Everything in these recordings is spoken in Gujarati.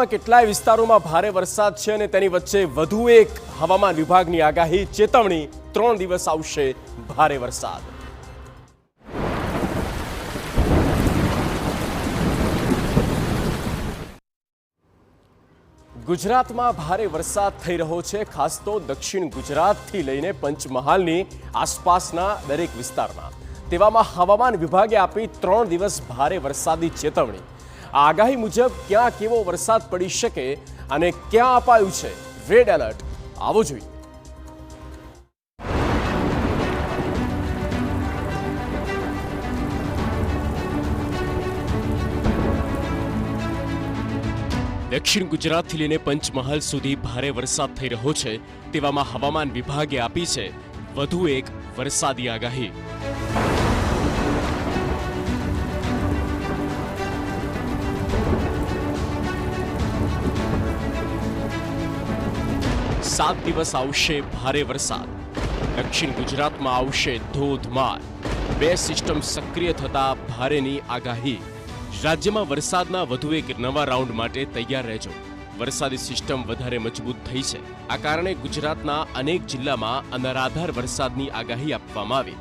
ગુજરાતમાં કેટલાય વિસ્તારોમાં ભારે વરસાદ છે અને તેની વચ્ચે વધુ એક હવામાન વિભાગની આગાહી ચેતવણી 3 દિવસ આવશે ભારે વરસાદ। ગુજરાતમાં ભારે વરસાદ થઈ રહ્યો છે, ખાસ તો દક્ષિણ ગુજરાતથી લઈને પંચમહાલની આસપાસના દરેક વિસ્તારમાં। તેવામાં હવામાન વિભાગે આપી 3 દિવસ ભારે વરસાદની ચેતવણી। આ આગાહી મુજબ ક્યાં કેવો વરસાદ પડી શકે અને ક્યાં અપાયું છે રેડ એલર્ટ, આવો જોઈએ। દક્ષિણ ગુજરાતથી લઈને પંચમહાલ સુધી ભારે વરસાદ થઈ રહ્યો છે, તેવામાં હવામાન વિભાગે આપી છે વધુ એક વરસાદી આગાહી। सात दिवस आवशे भारे वरसाद। दक्षिण गुजरात में आवशे धोधमार। 2 सिस्टम सक्रिय थता भारेनी आगाही। राज्य में वरसादना वधु एक नवा राउंड माटे तैयार रहेजो। वरसादी सिस्टम वधारे मजबूत थई छे। आ कारणे गुजरातना अनेक जिल्लामां अनराधार वरसादनी आगाही आपवामां आवी।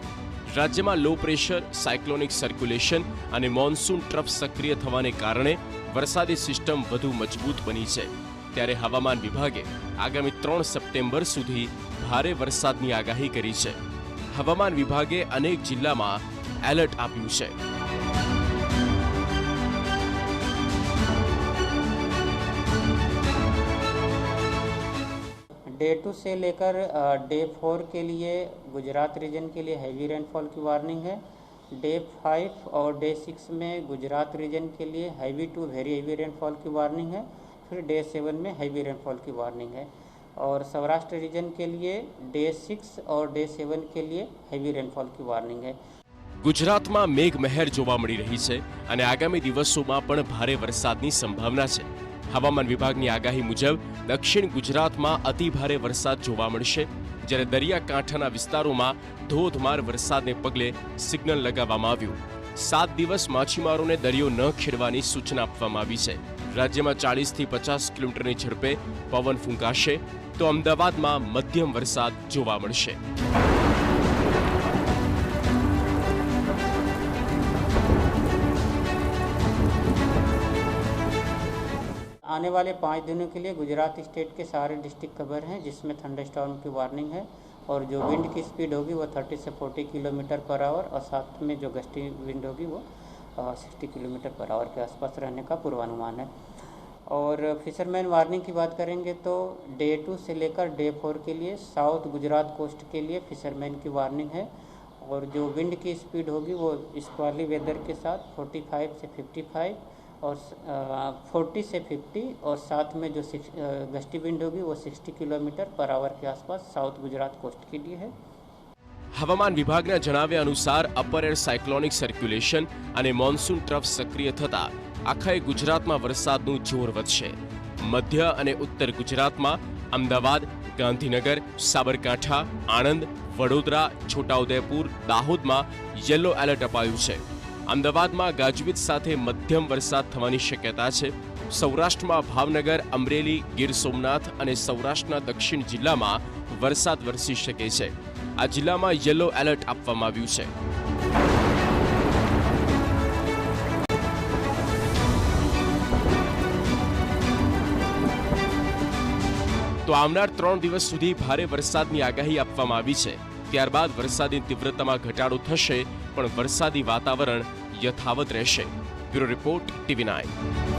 राज्य में लो प्रेशर, साइक्लोनिक सर्क्युलेशन अने मॉन्सून ट्रफ सक्रिय थवाने कारणे वरसादी सिस्टम वधु मजबूत बनी छे। ત્યારે હવામાન વિભાગે આગામી 3 સપ્ટેમ્બર સુધી ભારે વરસાદની આગાહી કરી છે। હવામાન વિભાગે અનેક જિલ્લામાં એલર્ટ આપ્યું છે। डे 2 से लेकर डे 4 के लिए गुजरात रीजन के लिए हैवी रेनफॉल की वार्निंग है। डे 5 और डे 6 में गुजरात रीजन के लिए heavy to very heavy rainfall की वार्निंग है। फिर डे 7 में हैवी रेनफॉल की वार्निंग है और सौराष्ट्र रीजन के लिए डे 6 और डे 7 के लिए हैवी रेनफॉल की वार्निंग है। ગુજરાતમાં મેઘમહેર જોવા મળી રહી છે અને આગામી દિવસોમાં પણ ભારે વરસાદની સંભાવના છે। હવામાન વિભાગની આગાહી મુજબ દક્ષિણ ગુજરાતમાં અતિ ભારે વરસાદ જોવા મળશે, જ્યારે દરિયાકાંઠાના વિસ્તારોમાં ધોધમાર વરસાદને પગલે સિગ્નલ લગાવવામાં આવ્યું। 7 દિવસ માછીમારોને દરિયો ન ખેડવાની સૂચના આપવામાં આવી છે। राज्य में 40 થી 50 કિલોમીટરની ઝડપે પવન ફૂંકાશે તો અમદાવાદમાં મધ્યમ વરસાદ જોવા મળશે। आने वाले 5 दिनों के लिए गुजरात स्टेट के सारे डिस्ट्रिक्ट कवर हैं, जिसमें थंडरस्टॉर्म की वार्निंग है और जो विंड की स्पीड होगी वो 30 से 40 किलोमीटर पर आवर और साथ में जो गस्टी विंड होगी वो 60 किलोमीटर पर आवर के आसपास रहने का पूर्वानुमान है। और फिशरमैन वार्निंग की बात करेंगे तो डे 2 से लेकर डे 4 के लिए साउथ गुजरात कोस्ट के लिए फिशरमैन की वार्निंग है और जो विंड की स्पीड होगी वो स्क्वाली वेदर के साथ 45 से 55 और 40 से 50 और साथ में जो गस्टी विंड होगी वो 60 किलोमीटर पर आवर के आसपास साउथ गुजरात कोस्ट के लिए है। હવામાન વિભાગના જણાવ્યા અનુસાર અપર એર સાયક્લોનિક સર્ક્યુલેશન અને મોન્સૂન ટ્રફ સક્રિય થતા આખા ગુજરાતમાં વરસાદનું જોર વધશે। મધ્ય અને ઉત્તર ગુજરાતમાં અમદાવાદ, ગાંધીનગર, સાબરકાંઠા, આણંદ, વડોદરા, છોટાઉદેપુર, દાહોદમાં યલો એલર્ટ અપાયું છે। અમદાવાદમાં ગાજવીજ સાથે મધ્યમ વરસાદ થવાની શક્યતા છે। સૌરાષ્ટ્રમાં ભાવનગર, અમરેલી, ગીર સોમનાથ અને સૌરાષ્ટ્રના દક્ષિણ જિલ્લામાં વરસાદ વરસી શકે છે। આ જિલ્લામાં યલો એલર્ટ આપવામાં આવ્યું છે। તો આવનાર 3 દિવસ સુધી ભારે વરસાદની આગાહી આપવામાં આવી છે। ત્યારબાદ વરસાદની તીવ્રતામાં ઘટાડો થશે, પણ વરસાદી વાતાવરણ યથાવત રહેશે। Bureau report, TV9।